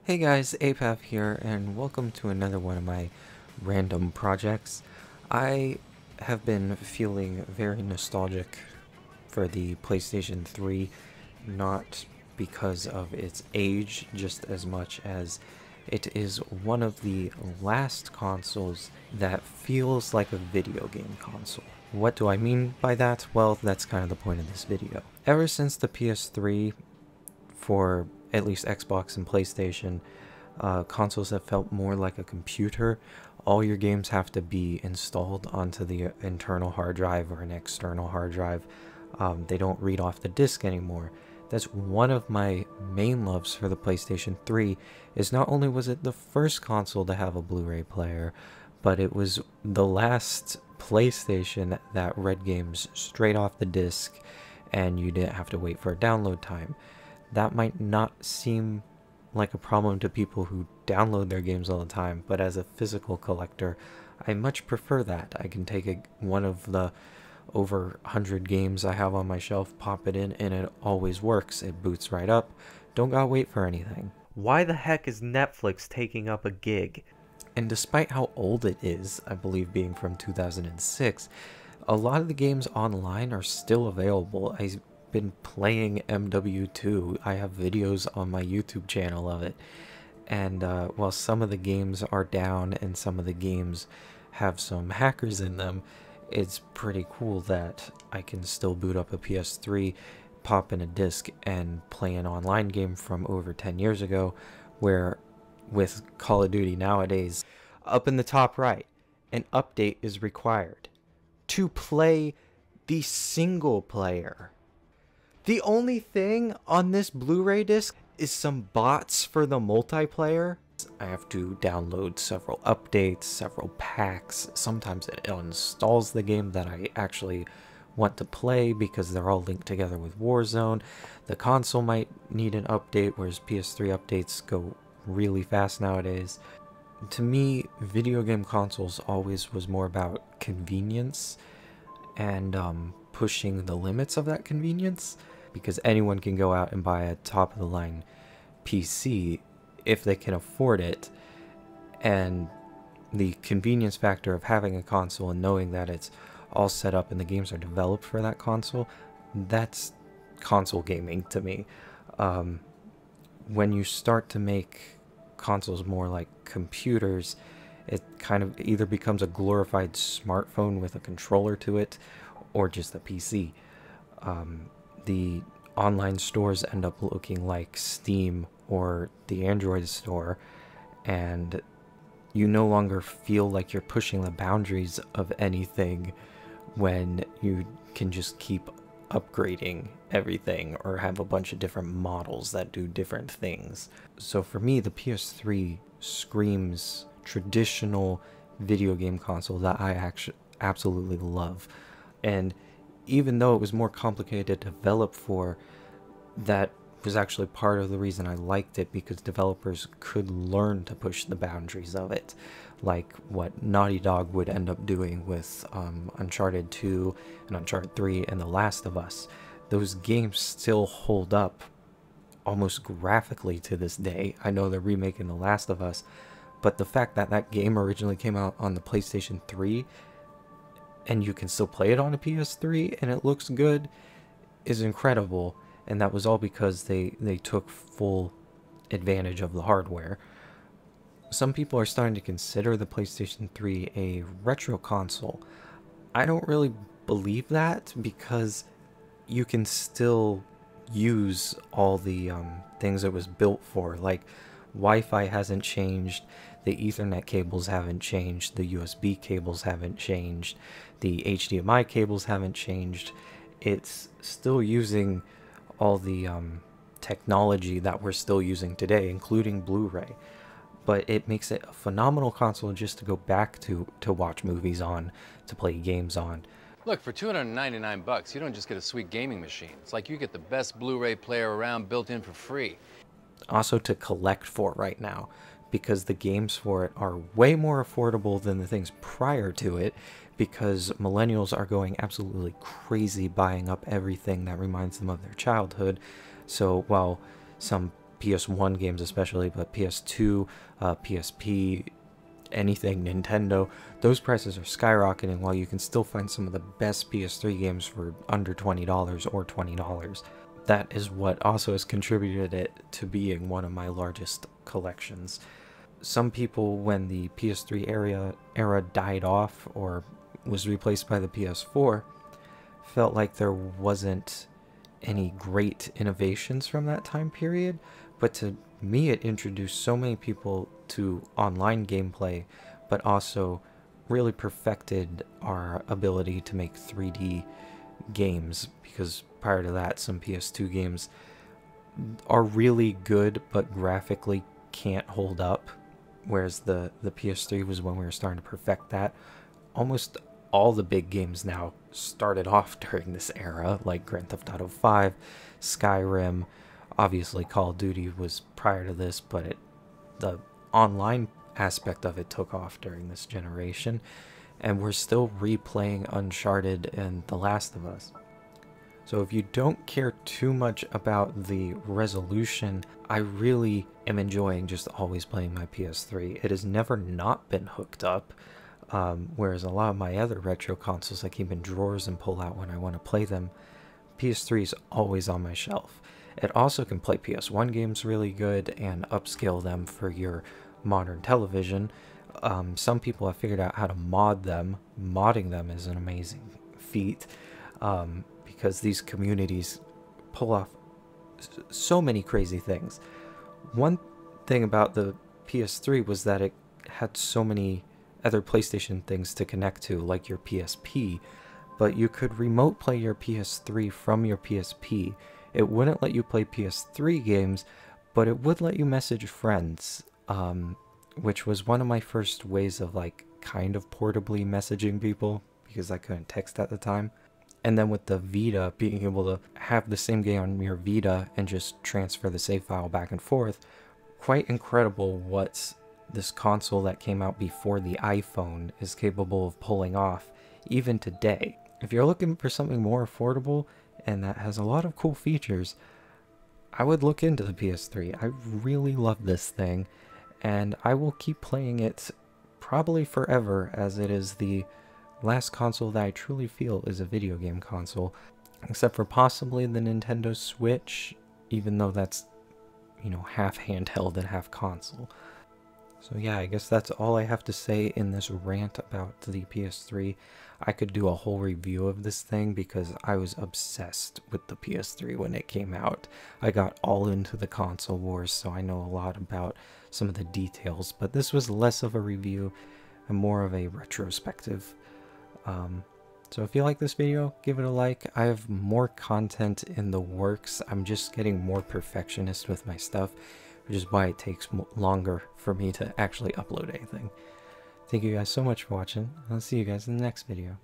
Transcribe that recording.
Hey guys, Apaf here, and welcome to another one of my random projects. I have been feeling very nostalgic for the PlayStation 3, not because of its age, just as much as it is one of the last consoles that feels like a video game console. What do I mean by that? Well, that's kind of the point of this video. Ever since the PS3, for at least Xbox and PlayStation, consoles have felt more like a computer. All your games have to be installed onto the internal hard drive or an external hard drive. They don't read off the disc anymore. That's one of my main loves for the PlayStation 3, is not only was it the first console to have a Blu-ray player, but it was the last PlayStation that read games straight off the disc and you didn't have to wait for a download time. That might not seem like a problem to people who download their games all the time, but as a physical collector, I much prefer that. I can take one of the over 100 games I have on my shelf, pop it in, and it always works. It boots right up. Don't gotta wait for anything. Why the heck is Netflix taking up a gig? And despite how old it is, I believe being from 2006, a lot of the games online are still available. I've been playing MW2. I have videos on my YouTube channel of it. And while some of the games are down and some of the games have some hackers in them, it's pretty cool that I can still boot up a PS3, pop in a disc, and play an online game from over 10 years ago, where with Call of Duty nowadays, up in the top right, an update is required to play the single player. The only thing on this Blu-ray disc is some bots for the multiplayer. I have to download several updates, several packs. Sometimes it installs the game that I actually want to play because they're all linked together with Warzone. The console might need an update, whereas PS3 updates go really fast nowadays. To me, video game consoles always was more about convenience and pushing the limits of that convenience, because anyone can go out and buy a top-of-the-line PC if they can afford it, and the convenience factor of having a console and knowing that it's all set up and the games are developed for that console, that's console gaming to me. When you start to make consoles more like computers, it kind of either becomes a glorified smartphone with a controller to it, or just a PC. The online stores end up looking like Steam or the Android store, and you no longer feel like you're pushing the boundaries of anything when you can just keep upgrading everything or have a bunch of different models that do different things. So for me, the PS3 screams traditional video game console that I actually absolutely love. And even though it was more complicated to develop for, that was actually part of the reason I liked it, because developers could learn to push the boundaries of it, like what Naughty Dog would end up doing with Uncharted 2 and Uncharted 3 and The Last of Us. Those games still hold up almost graphically to this day. I know they're remaking The Last of Us, but the fact that that game originally came out on the PlayStation 3 and you can still play it on a PS3 and it looks good is incredible. And that was all because they took full advantage of the hardware. Some people are starting to consider the PlayStation 3 a retro console. I don't really believe that, because you can still use all the things it was built for. Like, Wi-Fi hasn't changed, the Ethernet cables haven't changed, the USB cables haven't changed, the HDMI cables haven't changed. It's still using all the technology that we're still using today, including Blu-ray. But it makes it a phenomenal console just to go back to watch movies on, to play games on. Look, for $299, you don't just get a sweet gaming machine. It's like you get the best Blu-ray player around built in for free. Also to collect for right now, because the games for it are way more affordable than the things prior to it, because millennials are going absolutely crazy buying up everything that reminds them of their childhood. So while some PS1 games especially, but PS2, PSP, anything Nintendo, those prices are skyrocketing, while you can still find some of the best PS3 games for under $20 or $20. That is what also has contributed it to being one of my largest collections. Some people, when the PS3 era died off or was replaced by the PS4, felt like there wasn't any great innovations from that time period, but to me it introduced so many people to online gameplay, but also really perfected our ability to make 3D games, because prior to that some PS2 games are really good but graphically can't hold up, whereas the PS3 was when we were starting to perfect that. Almost all the big games now started off during this era, like Grand Theft Auto 5, Skyrim. Obviously Call of Duty was prior to this, but the online aspect of it took off during this generation, and we're still replaying Uncharted and The Last of Us. So if you don't care too much about the resolution, I really am enjoying just always playing my PS3. It has never not been hooked up, whereas a lot of my other retro consoles I keep in drawers and pull out when I want to play them. PS3 is always on my shelf. It also can play PS1 games really good and upscale them for your modern television. Some people have figured out how to mod them. Modding them is an amazing feat, because these communities pull off so many crazy things. One thing about the PS3 was that it had so many other PlayStation things to connect to, like your PSP, but you could remote play your PS3 from your PSP. It wouldn't let you play PS3 games, but it would let you message friends, which was one of my first ways of like kind of portably messaging people, because I couldn't text at the time. And then with the Vita, being able to have the same game on your Vita and just transfer the save file back and forth, quite incredible what this console that came out before the iPhone is capable of pulling off, even today. If you're looking for something more affordable and that has a lot of cool features, I would look into the PS3. I really love this thing, and I will keep playing it probably forever, as it is the last console that I truly feel is a video game console, except for possibly the Nintendo Switch, even though that's, you know, half handheld and half console. So yeah, I guess that's all I have to say in this rant about the PS3. I could do a whole review of this thing because I was obsessed with the PS3 when it came out. I got all into the console wars, so I know a lot about some of the details, but this was less of a review and more of a retrospective. So if you like this video, give it a like. I have more content in the works. I'm just getting more perfectionist with my stuff, which is why it takes longer for me to actually upload anything. Thank you guys so much for watching. I'll see you guys in the next video.